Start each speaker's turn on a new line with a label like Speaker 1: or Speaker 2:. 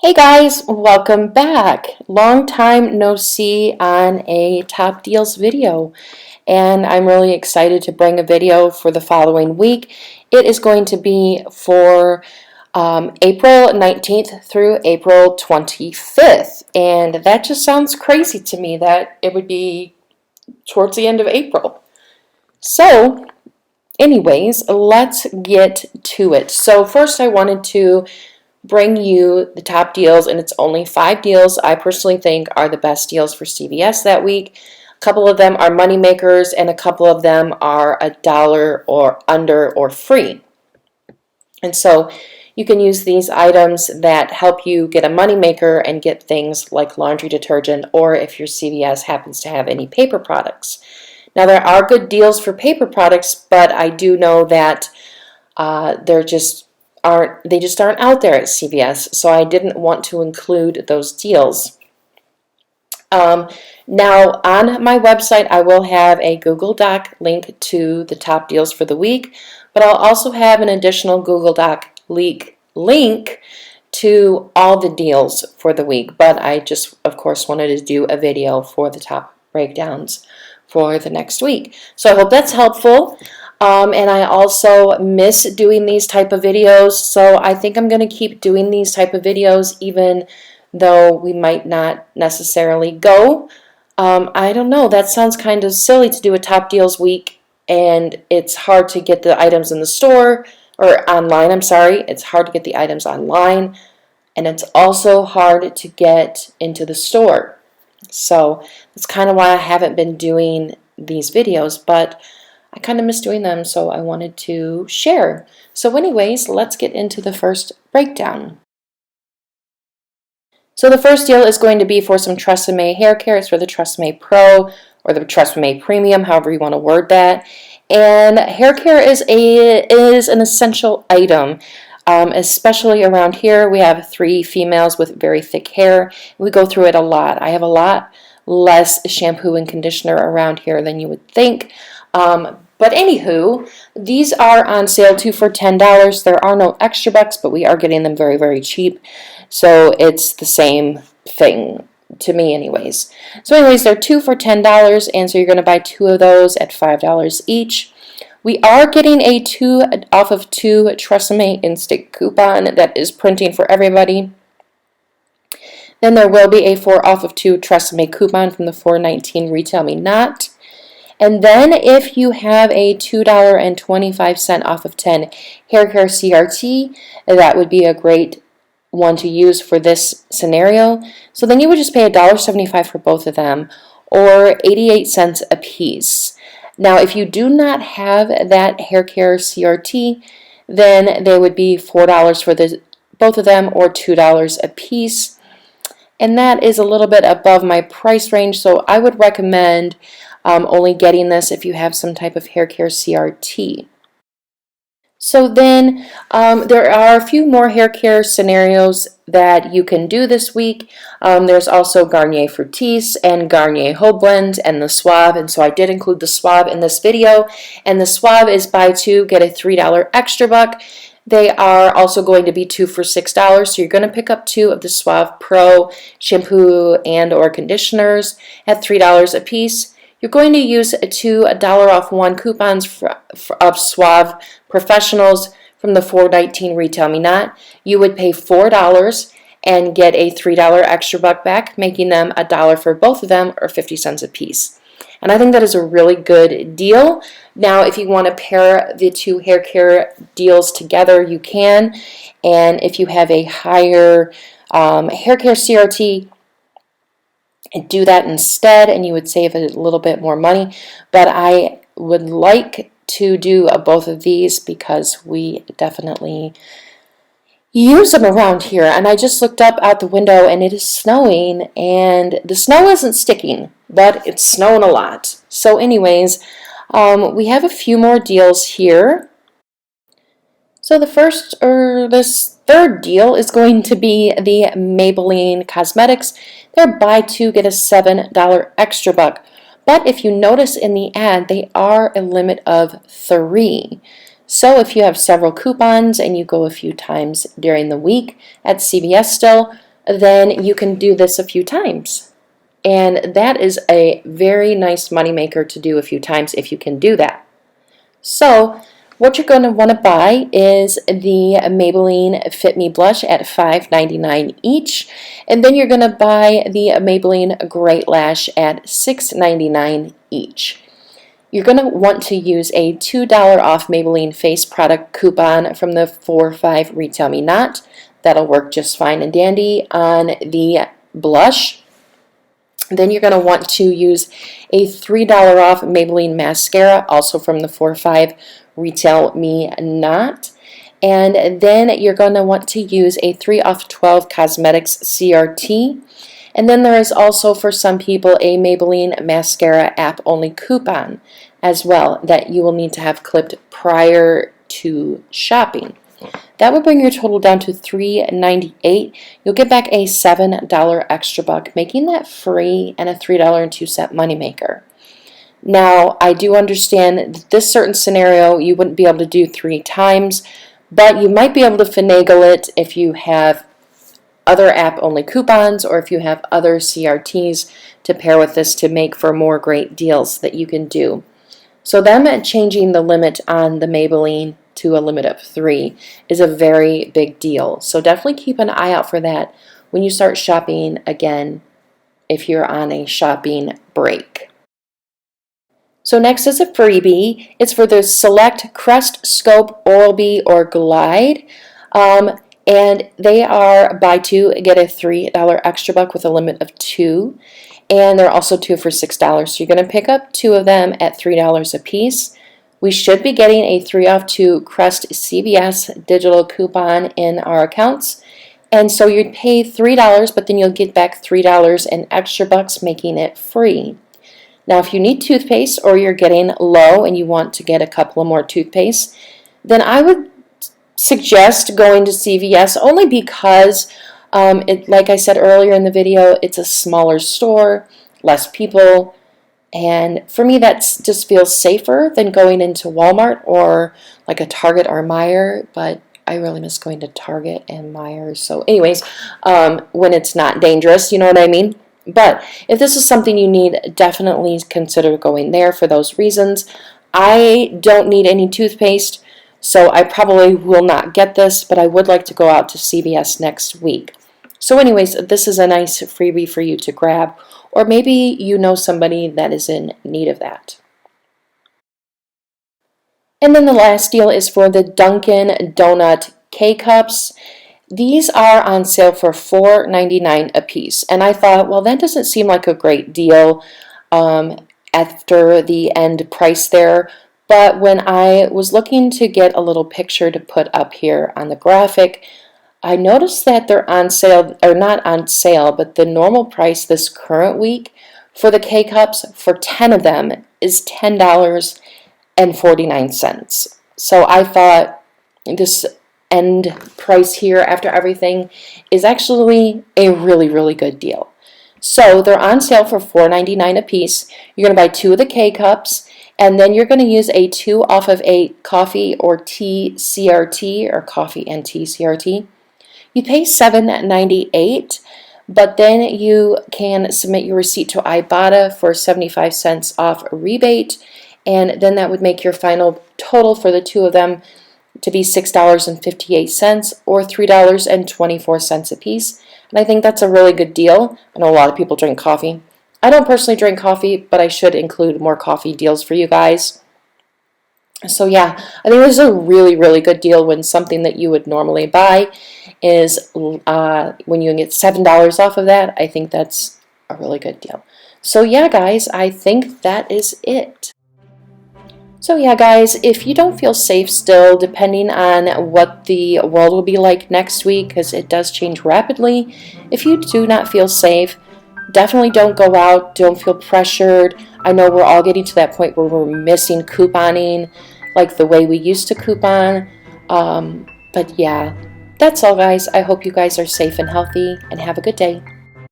Speaker 1: Hey guys, welcome back. Long time no see on a top deals video, and I'm really excited to bring a video for the following week. It is going to be for April 19th through April 25th, and that just sounds crazy to me that it would be towards the end of April. So anyways, let's get to it. So first I wanted to bring you the top deals, and it's only 5 deals I personally think are the best deals for CVS that week. A couple of them are money makers, and a couple of them are $1 or under or free. And so you can use these items that help you get a money maker and get things like laundry detergent, or if your CVS happens to have any paper products. Now there are good deals for paper products, but I do know that they just aren't out there at CVS, so I didn't want to include those deals. Now on my website I will have a Google Doc link to the top deals for the week, but I'll also have an additional Google Doc link to all the deals for the week, but I just of course wanted to do a video for the top breakdowns for the next week. So I hope that's helpful. And I also miss doing these type of videos, so I think I'm going to keep doing these type of videos even though we might not necessarily go. I don't know, that sounds kind of silly to do a top deals week, and it's hard to get the items in the store, or online, I'm sorry. It's hard to get the items online, and it's also hard to get into the store. So that's kind of why I haven't been doing these videos, but I kind of miss doing them, so I wanted to share. So anyways, let's get into the first breakdown. So the first deal is going to be for some Tresemme hair care. It's for the Tresemme Pro or the Tresemme Premium, however you want to word that. And hair care is an essential item, especially around here. We have 3 females with very thick hair. We go through it a lot. I have a lot less shampoo and conditioner around here than you would think. But anywho, these are on sale 2 for $10. There are no extra bucks, but we are getting them very, very cheap. So it's the same thing to me anyways. So anyways, they're 2 for $10, and so you're going to buy 2 of those at $5 each. We are getting a 2 off of 2 Tresemme Instant coupon that is printing for everybody. Then there will be a 4 off of 2 Tresemme coupon from the $4.19 Retail Me Not. And then if you have a $2.25 off of 10 hair care CRT, that would be a great one to use for this scenario. So then you would just pay $1.75 for both of them, or 88 cents a piece. Now if you do not have that hair care CRT, then there would be $4 for both of them, or $2 a piece. And that is a little bit above my price range, so I would recommend only getting this if you have some type of hair care CRT. So then there are a few more hair care scenarios that you can do this week. There's also Garnier Fructis and Garnier Whole Blend and the Suave, and so I did include the Suave in this video, and the Suave is buy 2 get a $3 extra buck. They are also going to be 2 for $6, so you're going to pick up 2 of the Suave Pro shampoo and or conditioners at $3 a piece. You're going to use 2 $1 off 1 coupons of Suave Professionals from the $4.19 Retail Me Not. You would pay $4 and get a $3 extra buck back, making them $1 for both of them, or 50 cents a piece. And I think that is a really good deal. Now, if you want to pair the 2 hair care deals together, you can. And if you have a higher hair care CRT, and do that instead, and you would save a little bit more money. But I would like to do both of these because we definitely use them around here. And I just looked up out the window, and it is snowing, and the snow isn't sticking, but it's snowing a lot. So anyways, we have a few more deals here. So this third deal is going to be the Maybelline Cosmetics. They're buy 2 get a $7 extra buck. But if you notice in the ad, they are a limit of 3. So if you have several coupons and you go a few times during the week at CVS still, then you can do this a few times. And that is a very nice moneymaker to do a few times if you can do that. So what you're going to want to buy is the Maybelline Fit Me Blush at $5.99 each. And then you're going to buy the Maybelline Great Lash at $6.99 each. You're going to want to use a $2 off Maybelline face product coupon from the 4/5 Retail Me Not. That'll work just fine and dandy on the blush. Then you're going to want to use a $3 off Maybelline mascara, also from the 4/5 Retail Me Not. And then you're going to want to use a 3 off 12 Cosmetics CRT. And then there is also, for some people, a Maybelline mascara app only coupon as well that you will need to have clipped prior to shopping. That would bring your total down to $3.98. You'll get back a $7 extra buck, making that free and a $3.02 moneymaker. Now, I do understand that this certain scenario you wouldn't be able to do 3 times, but you might be able to finagle it if you have other app-only coupons or if you have other CRTs to pair with this to make for more great deals that you can do. So them changing the limit on the Maybelline to a limit of 3 is a very big deal. So definitely keep an eye out for that when you start shopping again if you're on a shopping break. So next is a freebie. It's for the Select Crest Scope Oral-B or Glide. And they are buy 2, get a $3 extra buck with a limit of 2. And they're also 2 for $6. So you're going to pick up 2 of them at $3 a piece. We should be getting a 3 off 2 Crest CVS digital coupon in our accounts. And so you'd pay $3, but then you'll get back $3 in extra bucks, making it free. Now, if you need toothpaste or you're getting low and you want to get a couple of more toothpaste, then I would suggest going to CVS only because, like I said earlier in the video, it's a smaller store, less people, and for me that just feels safer than going into Walmart or like a Target or Meijer, but I really miss going to Target and Meijer. So anyways, when it's not dangerous, you know what I mean? But if this is something you need, definitely consider going there for those reasons. I don't need any toothpaste, so I probably will not get this, but I would like to go out to CVS next week. So anyways, this is a nice freebie for you to grab, or maybe you know somebody that is in need of that. And then the last deal is for the Dunkin Donut K-Cups. These are on sale for $4.99 a piece, and I thought, well, that doesn't seem like a great deal after the end price there. But when I was looking to get a little picture to put up here on the graphic, I noticed that they're on sale, or not on sale, but the normal price this current week for the K-Cups for 10 of them is $10.49. So I thought this end price here after everything is actually a really, really good deal. So they're on sale for $4.99 a piece. You're going to buy 2 of the K-Cups, and then you're going to use a 2 off of a coffee or tea CRT, or coffee and tea CRT. You pay $7.98, but then you can submit your receipt to Ibotta for 75 cents off a rebate, and then that would make your final total for the 2 of them to be $6.58 or $3.24 a piece. And I think that's a really good deal. I know a lot of people drink coffee. I don't personally drink coffee, but I should include more coffee deals for you guys. So yeah, I think this is a really, really good deal when something that you would normally buy is, when you get $7 off of that, I think that's a really good deal. So yeah, guys, I think that is it. So yeah, guys, if you don't feel safe still, depending on what the world will be like next week, because it does change rapidly, if you do not feel safe, definitely don't go out, don't feel pressured. I know we're all getting to that point where we're missing couponing, like the way we used to coupon. But yeah, that's all, guys. I hope you guys are safe and healthy, and have a good day.